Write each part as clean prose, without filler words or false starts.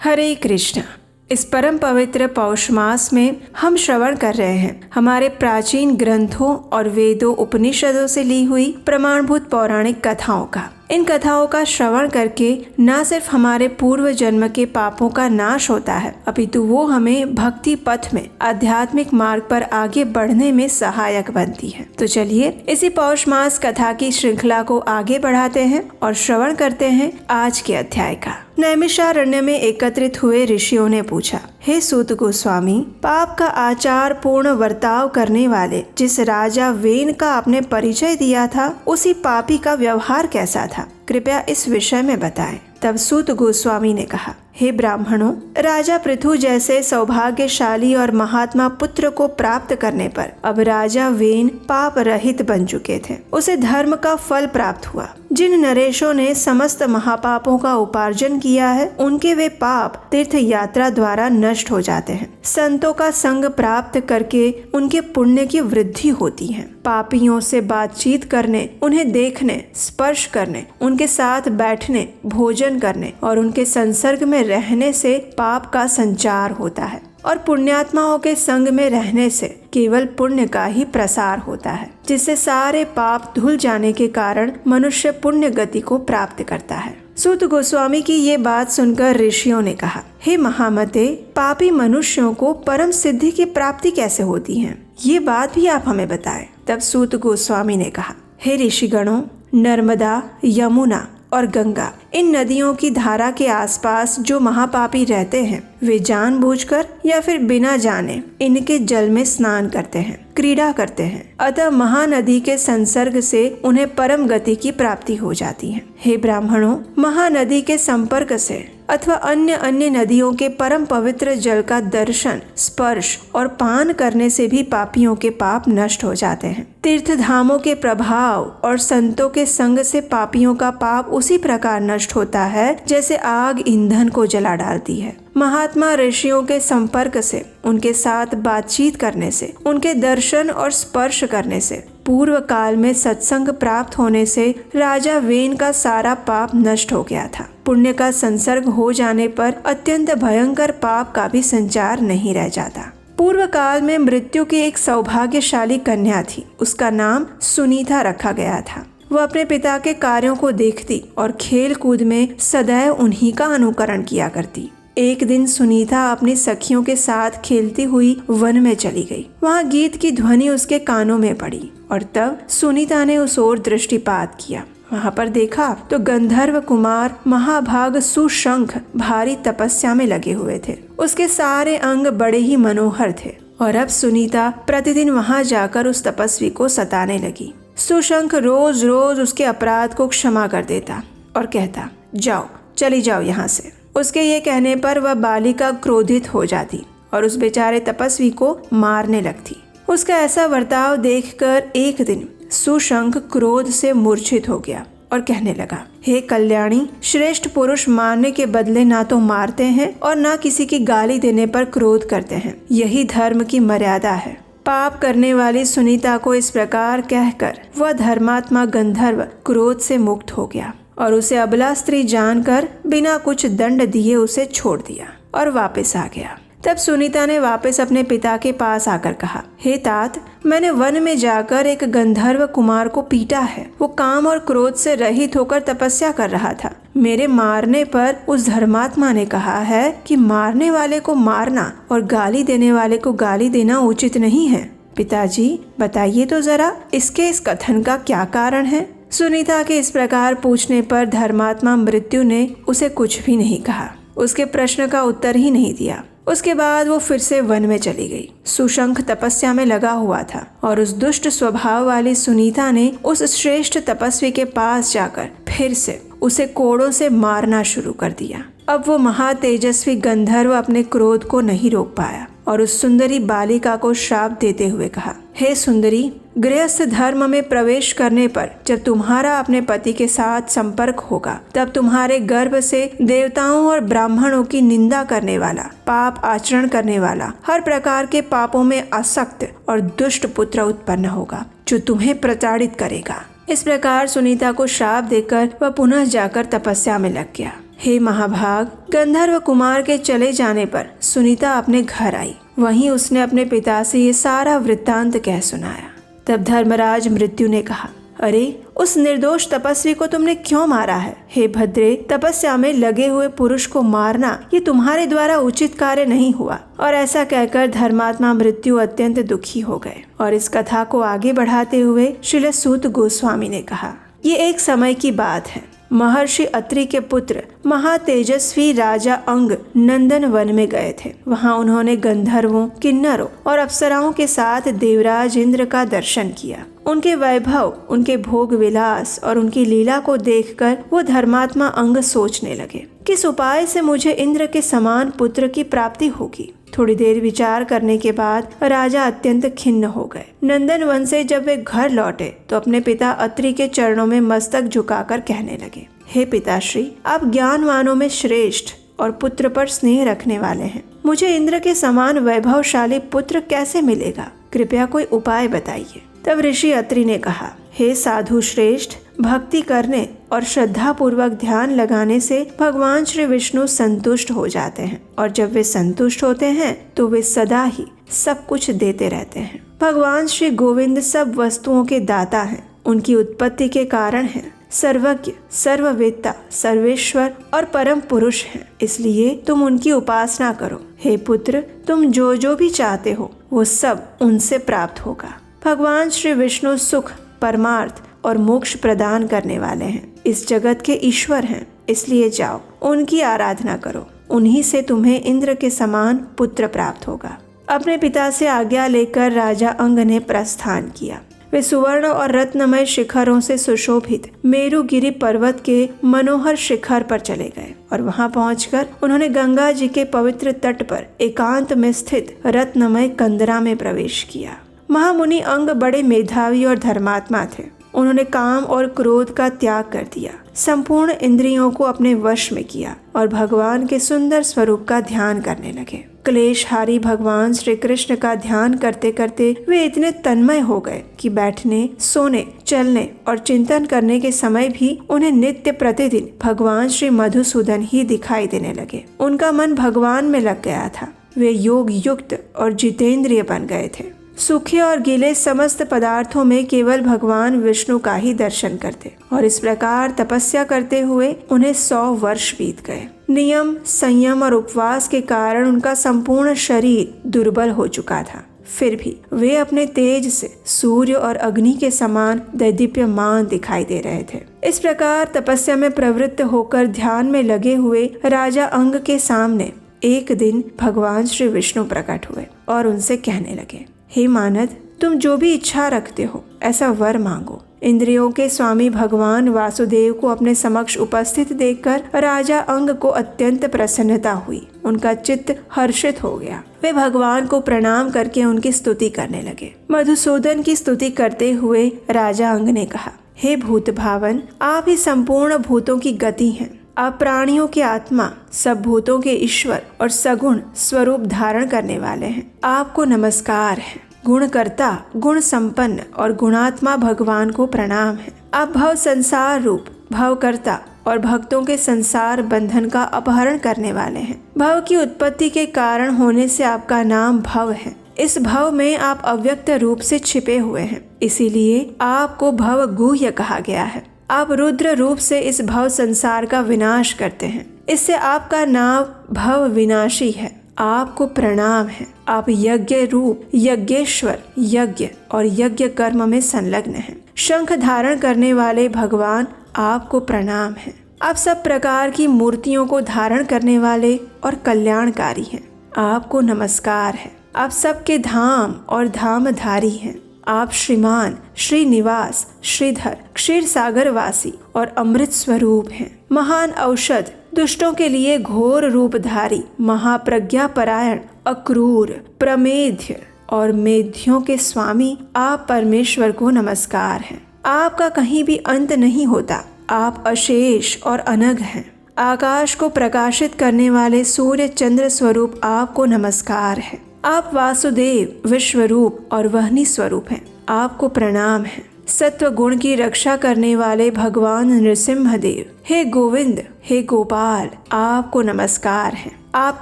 हरे कृष्ण। इस परम पवित्र पौष मास में हम श्रवण कर रहे हैं हमारे प्राचीन ग्रंथों और वेदों उपनिषदों से ली हुई प्रमाणभूत पौराणिक कथाओं का। इन कथाओं का श्रवण करके न सिर्फ हमारे पूर्व जन्म के पापों का नाश होता है, अपितु वो हमें भक्ति पथ में आध्यात्मिक मार्ग पर आगे बढ़ने में सहायक बनती है। तो चलिए इसी पौष मास कथा की श्रृंखला को आगे बढ़ाते हैं और श्रवण करते हैं आज के अध्याय का। नैमिषारण्य में एकत्रित हुए ऋषियों ने पूछा, हे सूत गोस्वामी, पाप का आचार पूर्ण वर्ताव करने वाले जिस राजा वेन का आपने परिचय दिया था, उसी पापी का व्यवहार कैसा था? कृपया इस विषय में बताएं। तब सूत गोस्वामी ने कहा, हे ब्राह्मणों, राजा पृथु जैसे सौभाग्यशाली और महात्मा पुत्र को प्राप्त करने पर अब राजा वेन पाप रहित बन चुके थे। उसे धर्म का फल प्राप्त हुआ। जिन नरेशों ने समस्त महापापों का उपार्जन किया है, उनके वे पाप तीर्थ यात्रा द्वारा नष्ट हो जाते हैं। संतों का संग प्राप्त करके उनके पुण्य की वृद्धि होती है। पापियों से बातचीत करने, उन्हें देखने, स्पर्श करने, उनके साथ बैठने, भोजन करने और उनके संसर्ग में रहने से पाप का संचार होता है और पुण्यात्माओं के संग में रहने से केवल पुण्य का ही प्रसार होता है, जिससे सारे पाप धुल जाने के कारण मनुष्य पुण्य गति को प्राप्त करता है। सूत गोस्वामी की ये बात सुनकर ऋषियों ने कहा, हे महामते, पापी मनुष्यों को परम सिद्धि की प्राप्ति कैसे होती है? ये बात भी आप हमें बताएं। तब सूत गोस्वामी ने कहा, हे ऋषिगणों, नर्मदा, यमुना और गंगा, इन नदियों की धारा के आसपास जो महापापी रहते हैं, वे जानबूझकर या फिर बिना जाने इनके जल में स्नान करते हैं, क्रीड़ा करते हैं। अतः महानदी के संसर्ग से उन्हें परम गति की प्राप्ति हो जाती है। हे ब्राह्मणों, महानदी के संपर्क से अथवा अन्य नदियों के परम पवित्र जल का दर्शन, स्पर्श और पान करने से भी पापियों के पाप नष्ट हो जाते हैं। तीर्थ धामों के प्रभाव और संतों के संग से पापियों का पाप उसी प्रकार नष्ट होता है जैसे आग ईंधन को जला डालती है। महात्मा ऋषियों के संपर्क से, उनके साथ बातचीत करने से, उनके दर्शन और स्पर्श करने से, पूर्व काल में सत्संग प्राप्त होने से राजा वेन का सारा पाप नष्ट हो गया था। पुण्य का संसर्ग हो जाने पर अत्यंत भयंकर पाप का भी संचार नहीं रह जाता। पूर्व काल में मृत्यु की एक सौभाग्यशाली कन्या थी। उसका नाम सुनीता रखा गया था। वह अपने पिता के कार्यों को देखती और खेल कूद में सदैव उन्हीं का अनुकरण किया करती। एक दिन सुनीता अपनी सखियों के साथ खेलती हुई वन में चली गई। वहाँ गीत की ध्वनि उसके कानों में पड़ी और तब सुनीता ने उस ओर दृष्टिपात किया। वहाँ पर देखा तो गंधर्व कुमार महाभाग सुशंख भारी तपस्या में लगे हुए थे। उसके सारे अंग बड़े ही मनोहर थे और अब सुनीता प्रतिदिन वहाँ जाकर उस तपस्वी को सताने लगी। सुशंख रोज रोज उसके अपराध को क्षमा कर देता और कहता, जाओ, चली जाओ यहाँ से। उसके ये कहने पर वह बालिका क्रोधित हो जाती और उस बेचारे तपस्वी को मारने लगती। उसका ऐसा वर्ताव देखकर एक दिन सुशंख क्रोध से मूर्छित हो गया और कहने लगा, हे कल्याणी, श्रेष्ठ पुरुष मारने के बदले ना तो मारते हैं और ना किसी की गाली देने पर क्रोध करते हैं। यही धर्म की मर्यादा है। पाप करने वाली सुनीता को इस प्रकार कहकर वह धर्मात्मा गंधर्व क्रोध से मुक्त हो गया और उसे अबला स्त्री जानकर बिना कुछ दंड दिए उसे छोड़ दिया और वापस आ गया। तब सुनीता ने वापस अपने पिता के पास आकर कहा, हे तात, मैंने वन में जाकर एक गंधर्व कुमार को पीटा है। वो काम और क्रोध से रहित होकर तपस्या कर रहा था। मेरे मारने पर उस धर्मात्मा ने कहा है कि मारने वाले को मारना और गाली देने वाले को गाली देना उचित नहीं है। पिताजी, बताइए तो जरा इसके इस कथन का क्या कारण है? सुनीता के इस प्रकार पूछने पर धर्मात्मा मृत्यु ने उसे कुछ भी नहीं कहा, उसके प्रश्न का उत्तर ही नहीं दिया। उसके बाद वो फिर से वन में चली गई। सुशंख तपस्या में लगा हुआ था और उस दुष्ट स्वभाव वाली सुनीता ने उस श्रेष्ठ तपस्वी के पास जाकर फिर से उसे कोड़ों से मारना शुरू कर दिया। अब वो महातेजस्वी गंधर्व अपने क्रोध को नहीं रोक पाया और उस सुंदरी बालिका को श्राप देते हुए कहा, हे सुंदरी, गृहस्थ धर्म में प्रवेश करने पर जब तुम्हारा अपने पति के साथ संपर्क होगा, तब तुम्हारे गर्भ से देवताओं और ब्राह्मणों की निंदा करने वाला, पाप आचरण करने वाला, हर प्रकार के पापों में आसक्त और दुष्ट पुत्र उत्पन्न होगा, जो तुम्हें प्रताड़ित करेगा। इस प्रकार सुनीता को श्राप देकर वह पुनः जाकर तपस्या में लग गया। हे महाभाग, गंधर्व कुमार के चले जाने पर सुनीता अपने घर आई। वहीं उसने अपने पिता से ये सारा वृत्तांत कह सुनाया। तब धर्मराज मृत्यु ने कहा, अरे उस निर्दोष तपस्वी को तुमने क्यों मारा है? हे भद्रे, तपस्या में लगे हुए पुरुष को मारना ये तुम्हारे द्वारा उचित कार्य नहीं हुआ। और ऐसा कहकर धर्मात्मा मृत्यु अत्यंत दुखी हो गए। और इस कथा को आगे बढ़ाते हुए श्रील सूत गोस्वामी ने कहा, ये एक समय की बात है। महर्षि अत्रि के पुत्र महातेजस्वी राजा अंग नंदन वन में गए थे। वहां उन्होंने गंधर्वों, किन्नरों और अप्सराओं के साथ देवराज इंद्र का दर्शन किया। उनके वैभव, उनके भोग विलास और उनकी लीला को देखकर वो धर्मात्मा अंग सोचने लगे, किस उपाय से मुझे इंद्र के समान पुत्र की प्राप्ति होगी। थोड़ी देर विचार करने के बाद राजा अत्यंत खिन्न हो गए। नंदन वन से जब वे घर लौटे तो अपने पिता अत्रि के चरणों में मस्तक झुकाकर कहने लगे, हे पिताश्री, आप ज्ञानवानों में श्रेष्ठ और पुत्र पर स्नेह रखने वाले हैं। मुझे इंद्र के समान वैभवशाली पुत्र कैसे मिलेगा? कृपया कोई उपाय बताइए। तब ऋषि अत्रि ने कहा, हे साधु श्रेष्ठ, भक्ति करने और श्रद्धा पूर्वक ध्यान लगाने से भगवान श्री विष्णु संतुष्ट हो जाते हैं। और जब वे संतुष्ट होते हैं तो वे सदा ही सब कुछ देते रहते हैं। भगवान श्री गोविंद सब वस्तुओं के दाता हैं, उनकी उत्पत्ति के कारण हैं, सर्वज्ञ, सर्ववेत्ता, सर्वेश्वर और परम पुरुष हैं। इसलिए तुम उनकी उपासना करो। हे पुत्र, तुम जो भी चाहते हो वो सब उनसे प्राप्त होगा। भगवान श्री विष्णु सुख, परमार्थ और मोक्ष प्रदान करने वाले हैं, इस जगत के ईश्वर हैं। इसलिए जाओ, उनकी आराधना करो, उन्हीं से तुम्हें इंद्र के समान पुत्र प्राप्त होगा। अपने पिता से आज्ञा लेकर राजा अंग ने प्रस्थान किया। वे सुवर्ण और रत्नमय शिखरों से सुशोभित मेरुगिरी पर्वत के मनोहर शिखर पर चले गए और वहां पहुंचकर उन्होंने गंगा जी के पवित्र तट पर एकांत में स्थित रत्नमय कंदरा में प्रवेश किया। महामुनि अंग बड़े मेधावी और धर्मात्मा थे। उन्होंने काम और क्रोध का त्याग कर दिया, संपूर्ण इंद्रियों को अपने वश में किया और भगवान के सुंदर स्वरूप का ध्यान करने लगे। क्लेशहारी भगवान श्री कृष्ण का ध्यान करते करते वे इतने तन्मय हो गए कि बैठने, सोने, चलने और चिंतन करने के समय भी उन्हें नित्य प्रतिदिन भगवान श्री मधुसूदन ही दिखाई देने लगे। उनका मन भगवान में लग गया था। वे योग युक्त और जितेंद्रिय बन गए थे। सूखे और गीले समस्त पदार्थों में केवल भगवान विष्णु का ही दर्शन करते और इस प्रकार तपस्या करते हुए उन्हें 100 वर्ष बीत गए। नियम, संयम और उपवास के कारण उनका संपूर्ण शरीर दुर्बल हो चुका था। फिर भी वे अपने तेज से सूर्य और अग्नि के समान दैदीप्यमान दिखाई दे रहे थे। इस प्रकार तपस्या में प्रवृत्त होकर ध्यान में लगे हुए राजा अंग के सामने एक दिन भगवान श्री विष्णु प्रकट हुए और उनसे कहने लगे, हे मानद, तुम जो भी इच्छा रखते हो ऐसा वर मांगो। इंद्रियों के स्वामी भगवान वासुदेव को अपने समक्ष उपस्थित देखकर राजा अंग को अत्यंत प्रसन्नता हुई। उनका चित्त हर्षित हो गया। वे भगवान को प्रणाम करके उनकी स्तुति करने लगे। मधुसूदन की स्तुति करते हुए राजा अंग ने कहा, हे भूत भावन, आप ही संपूर्ण भूतों की गति हैं। आप प्राणियों की आत्मा, सब भूतों के ईश्वर और सगुण स्वरूप धारण करने वाले हैं। आपको नमस्कार है। गुणकर्ता, गुण संपन्न और गुणात्मा भगवान को प्रणाम है। आप भव संसार रूप, भवकर्ता और भक्तों के संसार बंधन का अपहरण करने वाले हैं। भव की उत्पत्ति के कारण होने से आपका नाम भव है। इस भव में आप अव्यक्त रूप से छिपे हुए हैं, इसीलिए आपको भव गुह्य कहा गया है। आप रुद्र रूप से इस भव संसार का विनाश करते हैं, इससे आपका नाम भव विनाशी है। आपको प्रणाम है। आप यज्ञ रूप, यज्ञेश्वर, यज्ञ और यज्ञ कर्म में संलग्न हैं। शंख धारण करने वाले भगवान, आपको प्रणाम है। आप सब प्रकार की मूर्तियों को धारण करने वाले और कल्याणकारी हैं। आपको नमस्कार है। आप सबके धाम और धामधारी हैं। आप श्रीमान, श्रीनिवास, श्रीधर, क्षीर सागर वासी और अमृत स्वरूप हैं। महान औषध, दुष्टों के लिए घोर रूपधारी, महाप्रज्ञा परायण, अक्रूर, प्रमेध्य और मेध्यों के स्वामी, आप परमेश्वर को नमस्कार है। आपका कहीं भी अंत नहीं होता। आप अशेष और अनग हैं। आकाश को प्रकाशित करने वाले सूर्य चंद्र स्वरूप आपको नमस्कार है। आप वासुदेव, विश्वरूप और वहनी स्वरूप हैं। आपको प्रणाम है। सत्व गुण की रक्षा करने वाले भगवान नृसिंहदेव, हे गोविंद, हे गोपाल, आपको नमस्कार है। आप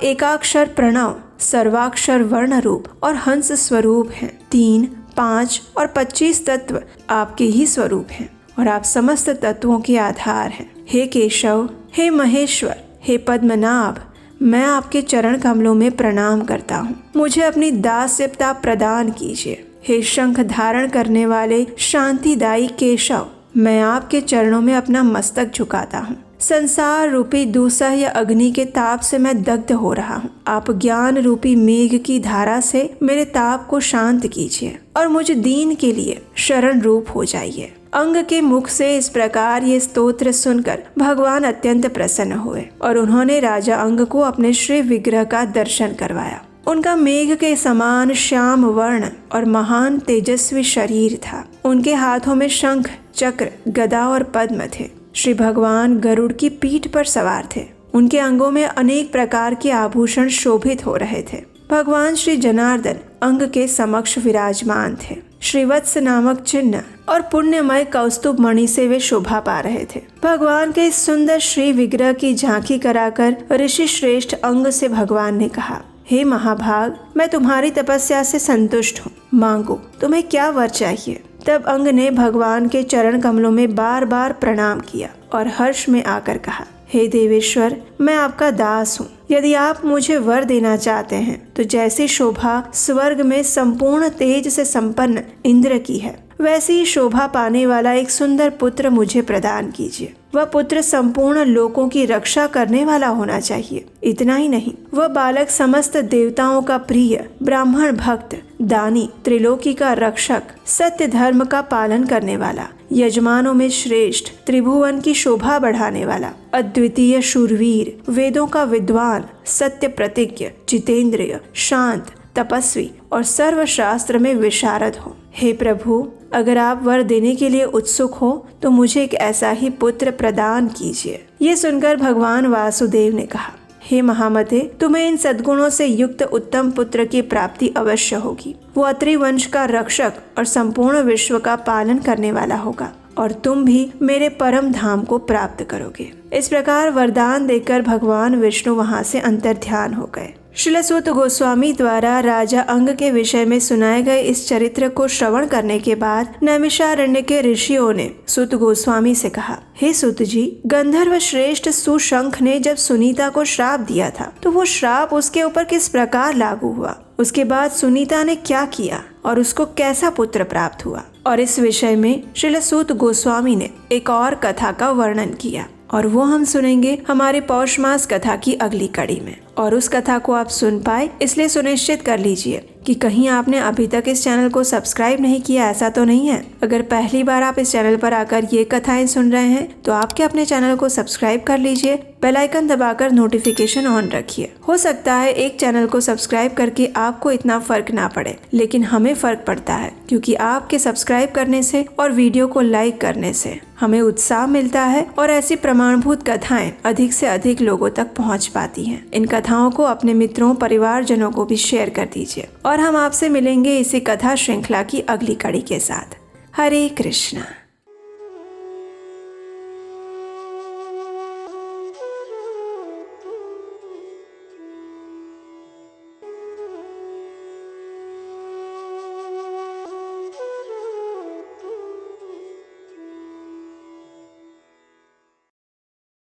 एकाक्षर प्रणव, सर्वाक्षर वर्ण रूप और हंस स्वरूप हैं। 3, 5 और 25 तत्व आपके ही स्वरूप हैं और आप समस्त तत्वों के आधार हैं। हे केशव, हे महेश्वर, हे पद्मनाभ, मैं आपके चरण कमलों में प्रणाम करता हूँ। मुझे अपनी दास्यता प्रदान कीजिए। हे शंख धारण करने वाले शांतिदायी केशव, मैं आपके चरणों में अपना मस्तक झुकाता हूँ। संसार रूपी दूसह या अग्नि के ताप से मैं दग्ध हो रहा हूँ। आप ज्ञान रूपी मेघ की धारा से मेरे ताप को शांत कीजिए और मुझ दीन के लिए शरण रूप हो जाइए। अंग के मुख से इस प्रकार ये स्तोत्र सुनकर भगवान अत्यंत प्रसन्न हुए और उन्होंने राजा अंग को अपने श्री विग्रह का दर्शन करवाया। उनका मेघ के समान श्याम वर्ण और महान तेजस्वी शरीर था। उनके हाथों में शंख, चक्र, गदा और पद्म थे। श्री भगवान गरुड़ की पीठ पर सवार थे। उनके अंगों में अनेक प्रकार के आभूषण शोभित हो रहे थे। भगवान श्री जनार्दन अंग के समक्ष विराजमान थे। श्रीवत्स नामक चिन्ह और पुण्यमय कौस्तुभ मणि से वे शोभा पा रहे थे। भगवान के इस सुंदर श्री विग्रह की झांकी कराकर ऋषि श्रेष्ठ अंग से भगवान ने कहा, हे महाभाग, मैं तुम्हारी तपस्या से संतुष्ट हूँ। मांगो, तुम्हें क्या वर चाहिए। तब अंग ने भगवान के चरण कमलों में बार बार प्रणाम किया और हर्ष में आकर कहा, हे देवेश्वर, मैं आपका दास हूँ। यदि आप मुझे वर देना चाहते हैं तो जैसी शोभा स्वर्ग में संपूर्ण तेज से संपन्न इंद्र की है, वैसी ही शोभा पाने वाला एक सुंदर पुत्र मुझे प्रदान कीजिए। वह पुत्र संपूर्ण लोकों की रक्षा करने वाला होना चाहिए। इतना ही नहीं, वह बालक समस्त देवताओं का प्रिय, ब्राह्मण भक्त, दानी, त्रिलोकी का रक्षक, सत्य धर्म का पालन करने वाला, यजमानों में श्रेष्ठ, त्रिभुवन की शोभा बढ़ाने वाला, अद्वितीय शूरवीर, वेदों का विद्वान, सत्य प्रतिज्ञ, जितेंद्रिय, शांत, तपस्वी और सर्वशास्त्र में विशारद हो। हे प्रभु, अगर आप वर देने के लिए उत्सुक हो तो मुझे एक ऐसा ही पुत्र प्रदान कीजिए। ये सुनकर भगवान वासुदेव ने कहा, हे महामते, तुम्हें इन सद्गुणों से युक्त उत्तम पुत्र की प्राप्ति अवश्य होगी। वो अत्रि वंश का रक्षक और संपूर्ण विश्व का पालन करने वाला होगा और तुम भी मेरे परम धाम को प्राप्त करोगे। इस प्रकार वरदान देकर भगवान विष्णु वहां से अंतर्ध्यान हो गए। श्रील सूत गोस्वामी द्वारा राजा अंग के विषय में सुनाए गए इस चरित्र को श्रवण करने के बाद नैमिषारण्य के ऋषियों ने सूत गोस्वामी से कहा, हे सूत जी, गंधर्व श्रेष्ठ सुशंख ने जब सुनीता को श्राप दिया था तो वो श्राप उसके ऊपर किस प्रकार लागू हुआ, उसके बाद सुनीता ने क्या किया और उसको कैसा पुत्र प्राप्त हुआ। और इस विषय में श्रील सूत गोस्वामी ने एक और कथा का वर्णन किया और वो हम सुनेंगे हमारे पौष मास कथा की अगली कड़ी में। और उस कथा को आप सुन पाए इसलिए सुनिश्चित कर लीजिए कि कहीं आपने अभी तक इस चैनल को सब्सक्राइब नहीं किया, ऐसा तो नहीं है। अगर पहली बार आप इस चैनल पर आकर ये कथाएं सुन रहे हैं तो आपके अपने चैनल को सब्सक्राइब कर लीजिए, बेल आइकन दबाकर नोटिफिकेशन ऑन रखिए। हो सकता है एक चैनल को सब्सक्राइब करके आपको इतना फर्क ना पड़े, लेकिन हमें फर्क पड़ता है क्योंकि आपके सब्सक्राइब करने से और वीडियो को लाइक करने से हमें उत्साह मिलता है और ऐसी प्रमाणभूत कथाएं अधिक से अधिक लोगों तक पहुंच पाती हैं। इन कथाओं को अपने मित्रों, परिवारजनों को भी शेयर कर दीजिए और हम आपसे मिलेंगे इसी कथा श्रृंखला की अगली कड़ी के साथ। हरे कृष्णा।